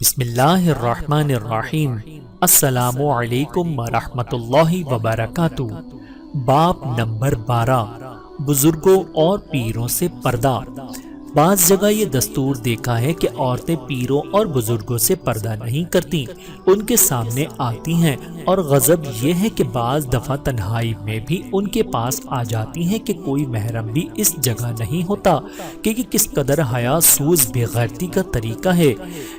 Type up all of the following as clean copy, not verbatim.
بسم اللہ الرحمن الرحیم۔ السلام علیکم ورحمۃ اللہ وبرکاتہ۔ باب نمبر 12، بزرگوں اور پیروں سے پردہ۔ بعض جگہ یہ دستور دیکھا ہے کہ عورتیں پیروں اور بزرگوں سے پردہ نہیں کرتی، ان کے سامنے آتی ہیں، اور غضب یہ ہے کہ بعض دفعہ تنہائی میں بھی ان کے پاس آ جاتی ہیں کہ کوئی محرم بھی اس جگہ نہیں ہوتا کہ یہ کس قدر حیا سوز بے غیرتی کا طریقہ ہے۔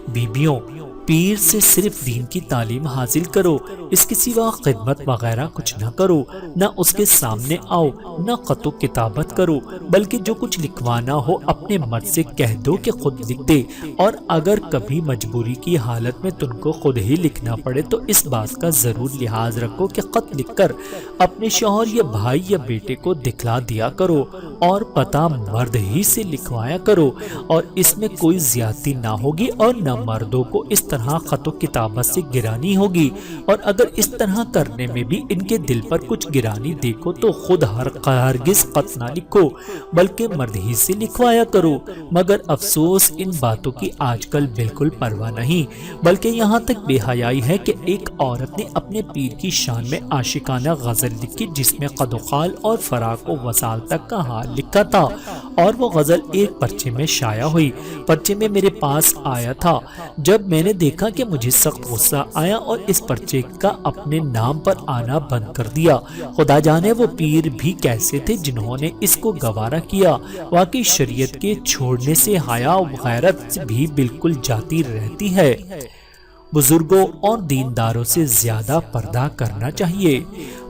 بیبیوں، پیر سے صرف دین کی تعلیم حاصل کرو، اس کے سوا خدمت وغیرہ کچھ نہ کرو، نہ اس کے سامنے آؤ، نہ خط و کتابت کرو، بلکہ جو کچھ لکھوانا ہو اپنے مرد سے کہہ دو کہ خود لکھ دے، اور اگر کبھی مجبوری کی حالت میں تم کو خود ہی لکھنا پڑے تو اس بات کا ضرور لحاظ رکھو کہ خط لکھ کر اپنے شوہر یا بھائی یا بیٹے کو دکھلا دیا کرو، اور پتہ مرد ہی سے لکھوایا کرو، اور اس میں کوئی زیادتی نہ ہوگی اور نہ مردوں کو اس طرح خط و کتابت سے گرانی ہوگی، اور اگر اس طرح کرنے میں بھی ان کے دل پر کچھ گرانی دیکھو تو خود ہرگز خط نہ لکھو بلکہ مرد ہی سے لکھوایا کرو۔ مگر افسوس ان باتوں کی آج کل بالکل پرواہ نہیں، بلکہ یہاں تک بے حیائی ہے کہ ایک عورت نے اپنے پیر کی شان میں عاشقانہ غزل لکھی جس میں قد و خال اور فراق و وصال تک کا حال لکھا تھا، اور وہ غزل ایک پرچے میں شائع ہوئی۔ پرچے میں میرے پاس آیا تھا، جب میں نے دیکھا کہ مجھے سخت غصہ آیا اور اس پرچے کا اپنے نام پر آنا بند کر دیا۔ خدا جانے وہ پیر بھی کیسے تھے جنہوں نے اس کو گوارا کیا۔ واقعی شریعت کے چھوڑنے سے حیا و غیرت بھی بالکل جاتی رہتی ہے۔ بزرگوں اور دینداروں سے زیادہ پردہ کرنا چاہیے۔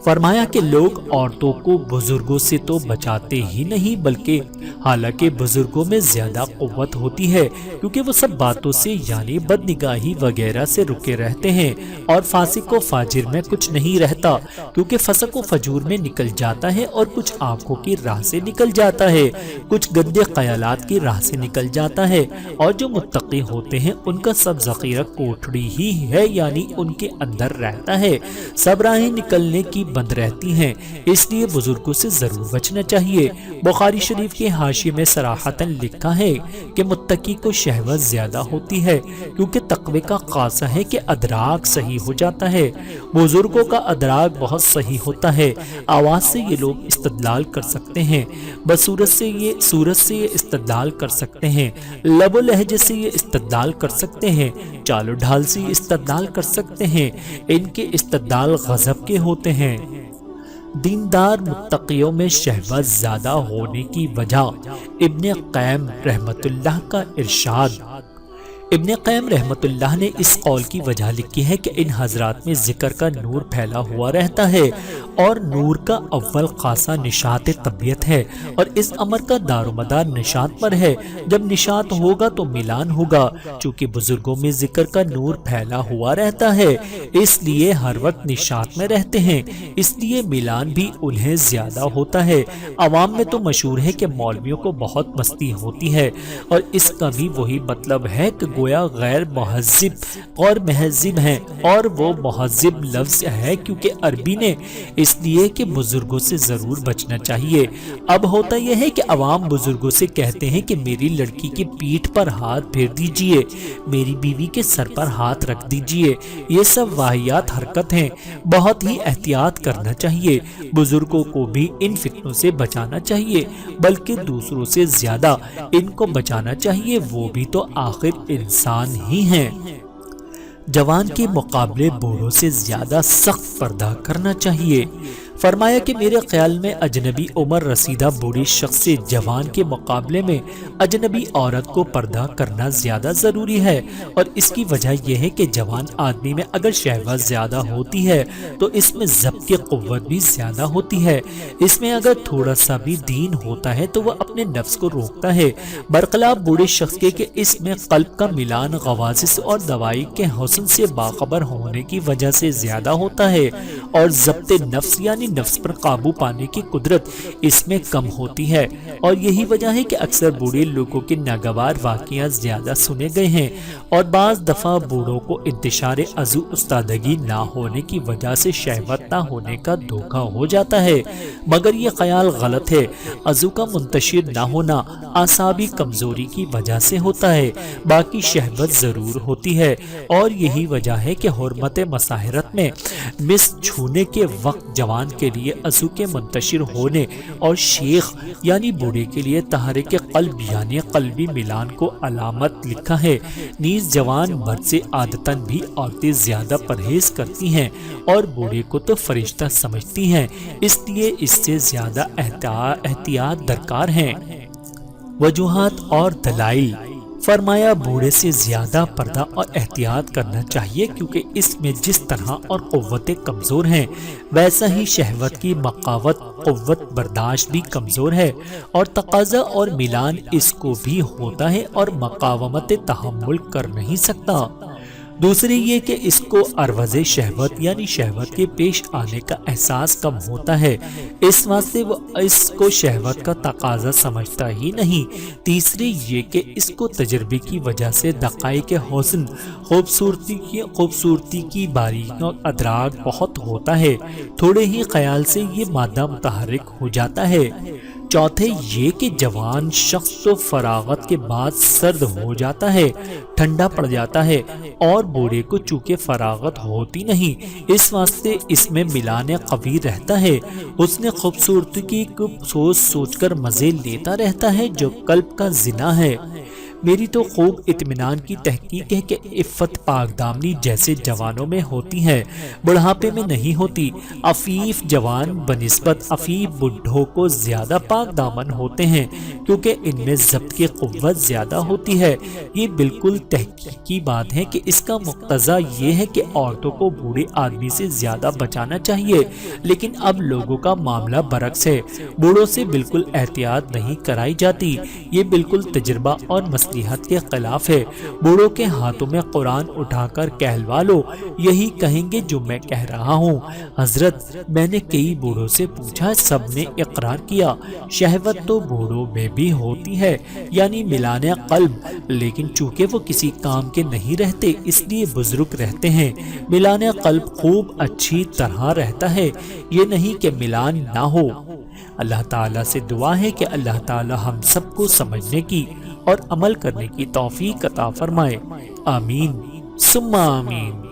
فرمایا کہ لوگ عورتوں کو بزرگوں سے تو بچاتے ہی نہیں، بلکہ حالانکہ بزرگوں میں زیادہ قوت ہوتی ہے، کیونکہ وہ سب باتوں سے یعنی بدنگاہی وغیرہ سے رکے رہتے ہیں، اور فاسق و فاجر میں کچھ نہیں رہتا، کیونکہ فسق و فجور میں نکل جاتا ہے، اور کچھ آنکھوں کی راہ سے نکل جاتا ہے، کچھ گندے خیالات کی راہ سے نکل جاتا ہے، اور جو متقی ہوتے ہیں ان کا سب ذخیرہ کوٹڑی ہی ہے، یعنی ان کے اندر رہتا ہے، سب راہیں نکلنے کی بند رہتی ہیں، اس لیے بزرگوں سے ضرور بچنا چاہیے۔ بخاری شریف کے حاشیے میں صراحتاً لکھا ہے کہ متقی کو شہوت زیادہ ہوتی ہے، کیونکہ تقوی کا خاصہ ہے کہ ادراک صحیح ہو جاتا ہے۔ بزرگوں کا ادراک بہت صحیح ہوتا ہے، آواز سے یہ لوگ استدلال کر سکتے ہیں، بصورت سے یہ استدلال کر سکتے ہیں، لب و لہجے سے یہ استدلال کر سکتے ہیں، چال و ڈھال سے یہ استدلال کر سکتے ہیں، ان کے استدلال غضب کے ہوتے ہیں۔ دیندار متقیوں میں شہوت زیادہ ہونے کی وجہ۔ ابن قیم رحمت اللہ کا ارشاد۔ ابن قیم رحمت اللہ نے اس قول کی وجہ لکھی ہے کہ ان حضرات میں ذکر کا نور پھیلا ہوا رہتا ہے، اور نور کا اول خاصہ نشاط طبیعت ہے، اور اس امر کا دار و مدار نشاط پر ہے۔ جب نشاط ہوگا تو ملان ہوگا، چونکہ بزرگوں میں ذکر کا نور پھیلا ہوا رہتا ہے، اس لیے ہر وقت نشاط میں رہتے ہیں، اس لیے ملان بھی انہیں زیادہ ہوتا ہے۔ عوام میں تو مشہور ہے کہ مولویوں کو بہت مستی ہوتی ہے، اور اس کا بھی وہی مطلب ہے کہ گویا غیر مہذب اور مہذب ہیں، اور وہ مہذب لفظ ہے کیونکہ عربی نے، اس لیے کہ بزرگوں سے ضرور بچنا چاہیے۔ اب ہوتا یہ ہے کہ عوام بزرگوں سے کہتے ہیں کہ میری لڑکی کی پیٹھ پر ہاتھ پھیر دیجئے، میری بیوی کے سر پر ہاتھ رکھ دیجئے، یہ سب واہیات حرکت ہیں، بہت ہی احتیاط کرنا چاہیے۔ بزرگوں کو بھی ان فتنوں سے بچانا چاہیے، بلکہ دوسروں سے زیادہ ان کو بچانا چاہیے، وہ بھی تو آخر انسان ہی ہیں۔ جوان کے مقابلے بوڑھوں سے زیادہ سخت پردہ کرنا چاہیے۔ فرمایا کہ میرے خیال میں اجنبی عمر رسیدہ بوڑھی شخص سے جوان کے مقابلے میں اجنبی عورت کو پردہ کرنا زیادہ ضروری ہے، اور اس کی وجہ یہ ہے کہ جوان آدمی میں اگر شہوت زیادہ ہوتی ہے تو اس میں ضبط کی قوت بھی زیادہ ہوتی ہے، اس میں اگر تھوڑا سا بھی دین ہوتا ہے تو وہ اپنے نفس کو روکتا ہے، برخلاف بوڑھے شخص کے کہ اس میں قلب کا ملان غواسس اور دوائی کے حسن سے باخبر ہونے کی وجہ سے زیادہ ہوتا ہے، اور ضبط نفس یعنی نفس پر قابو پانے کی قدرت اس میں کم ہوتی ہے، اور یہی وجہ ہے کہ اکثر بوڑھے لوگوں کے ناگوار واقعات زیادہ سنے گئے ہیں، اور بعض دفعہ بوڑھوں کو انتشار عضو استادگی نہ ہونے کی وجہ سے شہوت نہ ہونے کا دھوکہ ہو جاتا ہے، مگر یہ خیال غلط ہے۔ عضو کا منتشر نہ ہونا اعصابی کمزوری کی وجہ سے ہوتا ہے، باقی شہوت ضرور ہوتی ہے، اور یہی وجہ ہے کہ حرمت مساحرت میں مس چھونے کے وقت جوان کے لیے عضو کے منتشر ہونے اور شیخ یعنی بوڑھے کے لیے تحریک قلب یعنی قلبی ملان کو علامت لکھا ہے۔ نیز جوان مرد سے عادتاً بھی عورتیں زیادہ پرہیز کرتی ہیں اور بوڑھے کو تو فرشتہ سمجھتی ہیں، اس لیے اس سے زیادہ احتیاط درکار ہیں۔ وجوہات اور دلائل۔ فرمایا بوڑھے سے زیادہ پردہ اور احتیاط کرنا چاہیے، کیونکہ اس میں جس طرح اور قوتیں کمزور ہیں ویسا ہی شہوت کی مقاوت قوت برداشت بھی کمزور ہے، اور تقاضا اور ملان اس کو بھی ہوتا ہے اور مقاومت تحمل کر نہیں سکتا۔ دوسری یہ کہ اس کو عرض شہوت یعنی شہوت کے پیش آنے کا احساس کم ہوتا ہے، اس واسطے وہ اس کو شہوت کا تقاضا سمجھتا ہی نہیں۔ تیسری یہ کہ اس کو تجربے کی وجہ سے دقائق حسن خوبصورتی کی باریکیوں اور ادراک بہت ہوتا ہے، تھوڑے ہی خیال سے یہ مادہ متحرک ہو جاتا ہے۔ چوتھے یہ کہ جوان شخص تو فراغت کے بعد سرد ہو جاتا ہے، ٹھنڈا پڑ جاتا ہے، اور بوڑھے کو چونکہ فراغت ہوتی نہیں، اس واسطے اس میں ملان قوی رہتا ہے، اس نے خوبصورتی کو سوچ سوچ کر مزے لیتا رہتا ہے جو قلب کا زنا ہے۔ میری تو خوب اطمینان کی تحقیق ہے کہ عفت پاک دامنی جیسے جوانوں میں ہوتی ہے بڑھاپے میں نہیں ہوتی۔ عفیف جوان بنسبت عفیف بڈھوں کو زیادہ پاک دامن ہوتے ہیں، کیونکہ ان میں ضبط کی قوت زیادہ ہوتی ہے۔ یہ بالکل تحقیقی بات ہے کہ اس کا مقتضا یہ ہے کہ عورتوں کو بوڑھے آدمی سے زیادہ بچانا چاہیے، لیکن اب لوگوں کا معاملہ برعکس ہے، بوڑھوں سے بالکل احتیاط نہیں کرائی جاتی۔ یہ بالکل تجربہ اور مصلحت کے خلاف ہے۔ بوڑھوں کے ہاتھوں میں قرآن اٹھا کر کہلوا لو، یہی کہیں گے جو میں کہہ رہا ہوں۔ حضرت میں نے کئی بوڑھوں سے پوچھا، سب نے اقرار کیا شہوت تو بوڑھوں میں بھی ہوتی ہے، یعنی ملان قلب، لیکن چونکہ وہ کسی کام کے نہیں رہتے اس لیے بزرگ رہتے ہیں۔ ملان قلب خوب اچھی طرح رہتا ہے، یہ نہیں کہ ملان نہ ہو۔ اللہ تعالیٰ سے دعا ہے کہ اللہ تعالیٰ ہم سب کو سمجھنے کی اور عمل کرنے کی توفیق عطا فرمائے۔ آمین ثم آمین۔